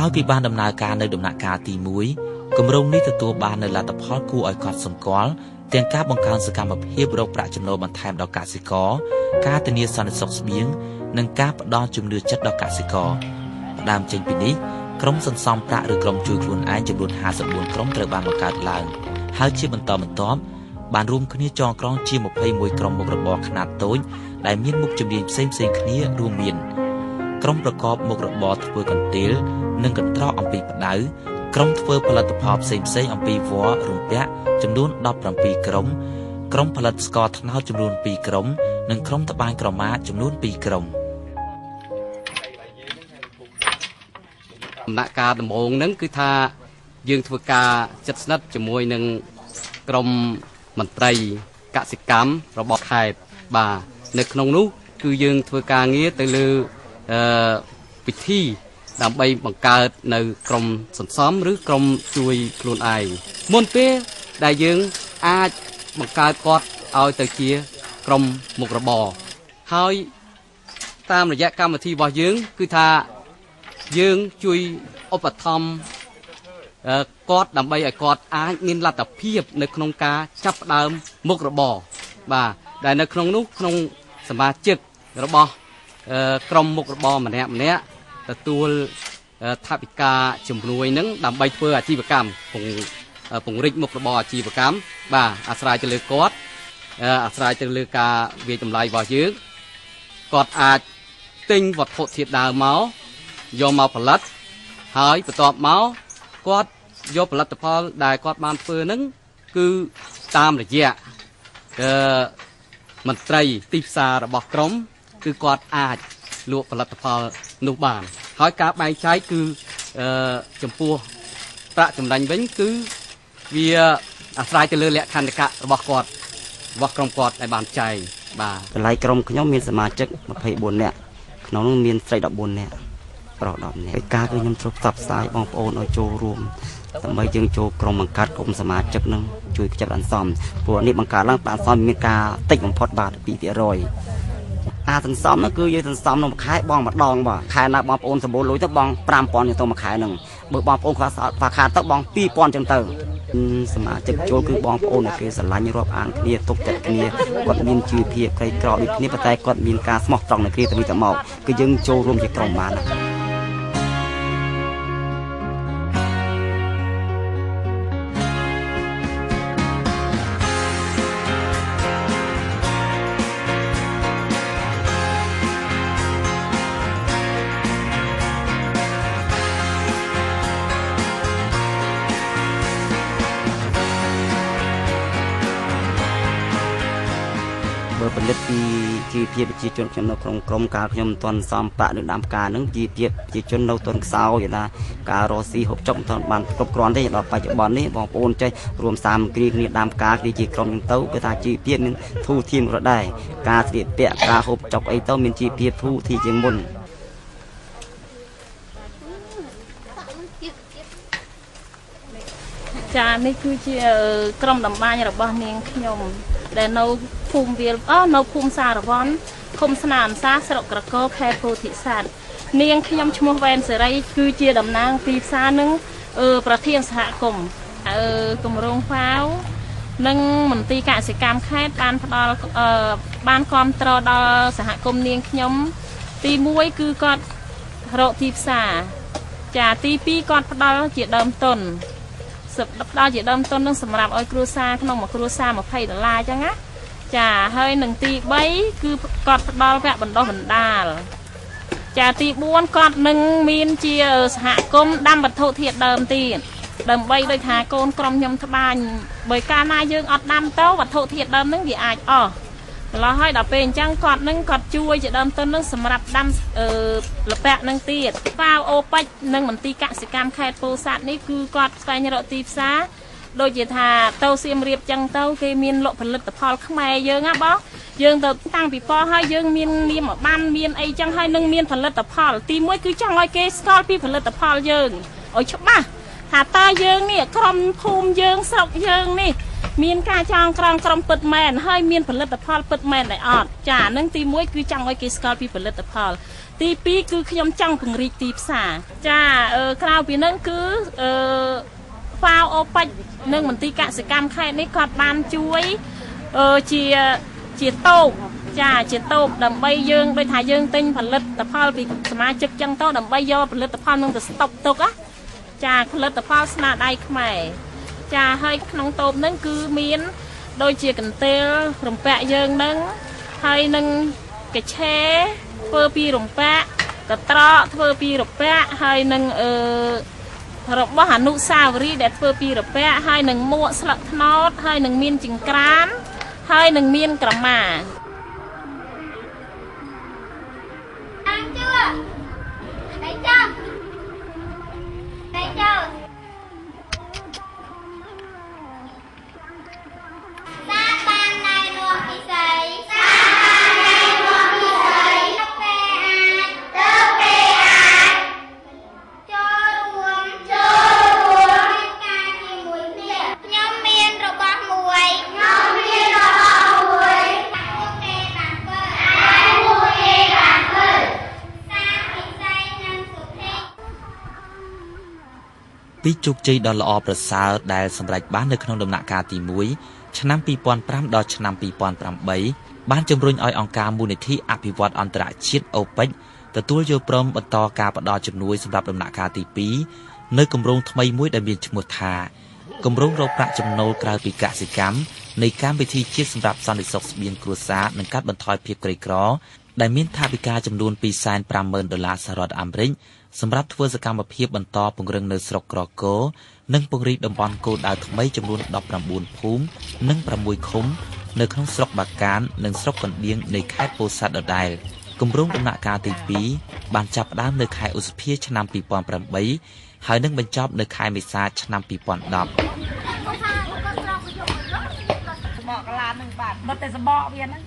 ក្រោយពីបានដំណើរការនៅដំណាក់កាលទី1គម្រោងនេះទទួលបាននូវលទ្ធផលគួរឲ្យកត់សម្គាល់ទាំងការបង្កើនសកម្មភាពរកប្រាក់ចំណូលបន្ថែមដល់កសិករការធានាសន្តិសុខស្បៀងនិងការផ្ដល់ជំនឿចិត្តដល់កសិករដើមចេញពីនេះក្រុមសន្សំប្រាក់ឬក្រុមជួយខ្លួនឯងចំនួន54ក្រុមត្រូវបានបង្កើតឡើងហើយជាបន្តបន្ទាប់បានរួមគ្នាចងក្រងជា21ក្រុមមុខរបរខ្នាតតូចដែលមានមុខជំនាញផ្សេងៗគ្នារួមមានក្រុមប្រកបមុខរបរធ្វើកន្ទេលនិងកន្ត្រកអំពីផ្ដៅក្រុមធ្វើផលិតផលផ្សេងៗអំពីវល្លិ៍រំពាក់ចំនួន17ក្រុមក្រុមផលិតស្ករត្នោតចំនួន2ក្រុមនិងក្រុមត្បាញក្រមាចំនួន2ក្រុមដំណាក់កាលដំបូងហ្នឹងគឺថាយើងធ្វើការជិតស្និទ្ធជាមួយនឹងក្រុមមន្ត្រីកសិកម្មរបស់ខេត្តបាទនៅក្នុងនោះគឺយើងធ្វើការងារទៅលើពិធីដើម្បីបង្កើតនៅក្រុមសន្សំឬក្រុមជួយខ្លួនឯងមុនពេលដែលយើងអាចបង្កើតគាត់ឲ្យទៅជាក្រុមមុខរបរហើយតាមរយៈកម្មវិធីរបស់យើងគឺថាយើងជួយឧបត្ថម្ភគាត់ដើម្បីឲ្យគាត់អាចមានលទ្ធភាពនៅក្នុងការចាប់ផ្ដើមមុខរបរបាទដែលនៅក្នុងនោះក្នុងសមាជិករបស់ក្រុមមុខរបរម្នាក់ទទួលថវិកាជំនួយនឹងដើម្បីធ្វើអាជីវកម្មពង្រីកមុខរបរអាជីវកម្មបាទអាស្រ័យទៅលើគាត់អាស្រ័យទៅលើការវាយតម្លៃរបស់យើងគាត់អាចទិញវត្ថុធាតុដើមមកយកមកផលិតហើយបន្ទាប់មកគាត់យកផលិតផលដែលគាត់បានធ្វើហ្នឹងគឺតាមរយៈមន្ត្រីទីផ្សាររបស់ក្រុមគឺគាត់អាចលក់ផលិតផលនោះបានហើយការបែងចែកគឺចំពោះប្រាក់ចំណេញវិញគឺវាអាស្រ័យទៅលើលក្ខន្តិកៈរបស់គាត់របស់ក្រុមគាត់ដែលបានចែងបាទកន្លែងក្រុមខ្ញុំមានសមាជិក24នាក់ក្នុងនោះមានស្រី14នាក់ប្រុស10នាក់ការគឺខ្ញុំត្រូវផ្សព្វផ្សាយបងប្អូនឲ្យចូលរួមដើម្បីយើងចូលក្រុមបង្កើតក្រុមសមាជិកនឹងជួយខ្ចប់អន្សំព្រោះនេះបង្កើតឡើងបានអន្សំមានការតិចបំផុតបាទ 2% អាសន្សំនោះគឺយើងសន្សំក្នុងមួយខែបងម្ដងបាទខែណាបងប្អូនសម្បូរលុយទៅបង 5000 ទៅមួយខែហ្នឹងបើបងប្អូនខ្វះខាតទៅបង 2000 ចឹងទៅសមាជិកចូលគឺបងប្អូនគេស្រឡាញ់រាប់អានគ្នាទុកចិត្តគ្នាគាត់មានជីវភាពក្រីក្រដូចគ្នាប៉ុន្តែគាត់មានការស្មោះត្រង់នៅគ្នាទៅវិញទៅមកគឺយើងចូលរួមជាក្រុមបានផលិតពីជីវភាពប្រជាជនខ្ញុំនៅក្នុងក្រុមការខ្ញុំមិនទាន់សំប្រាក់នៅដើមការនឹងជីវភាពប្រជាជននៅទន់ខ្សោយណាការរស់ស៊ីហូបចុកមិនទាន់បានគ្រប់គ្រាន់ទេដល់បច្ចុប្បន្ននេះបងប្អូនចេះរួមសាមគ្គីគ្នាដើមការគ្នាជាក្រុមហ្នឹងទៅគឺថាជីវភាពមានធូរធាររដែរការស្លៀកពាក់ការហូបចុកអីទៅមានជីវភាពធូរធារជាងមុនចានេះគឺជាក្រុមតម្បាញរបស់នាងខ្ញុំដែលនៅភូមិវាលនៅភូមិសារវ័នឃុំស្នាអន្សាស្រុកក្រកោខេត្តពោធិសែននាងខ្ញុំឈ្មោះវ៉ែនសេរីគឺជាតំណាងទីផ្សារនឹងប្រធានសហគមន៍គម្រោងហ្វាវនិងមន្ទីរកសិកម្មខេត្តបានផ្ដល់បានគ្រប់គ្រងដល់សហគមន៍នាងខ្ញុំទី1គឺគាត់រកទីផ្សារចាទី2គាត់ផ្ដល់ជាដើមទុនផ្ដល់ជាដើមទុននឹងសម្រាប់ឲ្យគ្រួសារក្នុងមួយគ្រួសារ$20អញ្ចឹងណាចាហើយនឹងទី3គឺគាត់ផ្ដល់វគ្គបណ្ដុះបណ្ដាលចាទី4គាត់នឹងមានជាសហគមន៍ដាំវត្ថុធាតុដើមទៀតដើម្បីដូចថាកូនក្រុមខ្ញុំត្បាញបើកាលណាយើងអត់ដាំទៅវត្ថុធាតុដើមហ្នឹងវាអាចអស់ម្ល៉េះហើយដល់ពេលអញ្ចឹងគាត់ជួយជាដើមទុននឹងសម្រាប់ដាំលពាក់នឹងទៀតហ្វាវអូប៉ិចនិងមន្ទីរកសិកម្មខេត្តពោធិ៍សាត់នេះគឺគាត់ស្វែងរកទីផ្សារដូចជាថាទៅសៀមរាបចឹងទៅគេមានលក់ផលិតផលខ្មែរយើងណាបងយើងទៅតាំងពីពណ៌ហើយយើងមាននាមបានមានអីចឹងហើយនឹងមានផលិតផលទី1គឺចង់ឲ្យគេស្គាល់ពីផលិតផលយើងឲ្យច្បាស់ថាតើយើងនេះក្រុមភូមិយើងស្រុកយើងនេះ មានការចងក្រងក្រុមពិតមែនហើយមានផលិតផលពិតមែនដែរអត់ចានឹងទី1គឺចង់ឲ្យគេស្គាល់ពីផលិតផលទី2គឺខ្ញុំចង់ពង្រីកទីផ្សារចាក្រៅពីនឹងគឺហ្វាវអូប៉ិចនិងមន្ទីរកសិកម្មខេត្តនេះគាត់បានជួយជាតូបចាជាតូបដើម្បីយើងដូចថាយើងទិញផលិតផលពីសមាជិកចឹងទៅដើម្បីយកផលិតផលនឹងទៅស្តុកទុកណាចាផលិតផលស្នាដៃខ្មែរចាហើយក្នុងតូបហ្នឹងគឺមានដូចជាកន្ទេលរំពាក់យើងហ្នឹងហើយនឹងកាឆេធ្វើពីរំពាក់កត្រកធ្វើពីរំពាក់ហើយនឹងរបស់អនុស្សាវរីយ៍ដែលធ្វើពីរំពាក់ហើយនឹងមួកស្លឹកត្នោតហើយនឹងមានចង្ក្រានហើយនឹងមានក្រមាពីជោគជ័យដ៏ល្អប្រសើរដែលសម្រេចបាននៅក្នុងដំណាក់កាលទី1ឆ្នាំ2005ដល់ឆ្នាំ2008បានជំរុញឲ្យអង្គការមូលនិធិអភិវឌ្ឍអន្តរជាតិអូប៉ិចទទួលយកព្រមបន្តការផ្តល់ជំនួយសម្រាប់ដំណាក់កាលទី2នៅគម្រោងថ្មីមួយដែលមានឈ្មោះថាគម្រោងរកប្រាក់ចំណូលក្រៅពីកសិកម្មនៃកម្មវិធីជាតិសម្រាប់សន្តិសុខស្បៀងគ្រួសារនិងកាត់បន្ថយភាពក្រីក្រដែលមានថវិកាចំនួន$250,000សហរដ្ឋអាមេរិកសម្រាប់ធ្វើសកម្មភាពបន្តពង្រឹងនៅស្រុកក្រគរនិងពង្រីកតំបន់គោលដៅថ្មីចំនួន19ភូមិនិង6ឃុំនៅក្នុងស្រុកបាកាននិងស្រុកកណ្ដៀងនៃខេត្តពោធិ៍សាត់ដដែលគម្រោងដំណាក់កាលទី2បានចាប់ផ្ដើមនៅខែឧសភាឆ្នាំ2008ហើយនឹងបញ្ចប់នៅខែមេសាឆ្នាំ2010បកកឡាននឹងបាទបិទតែសបកវាហ្នឹង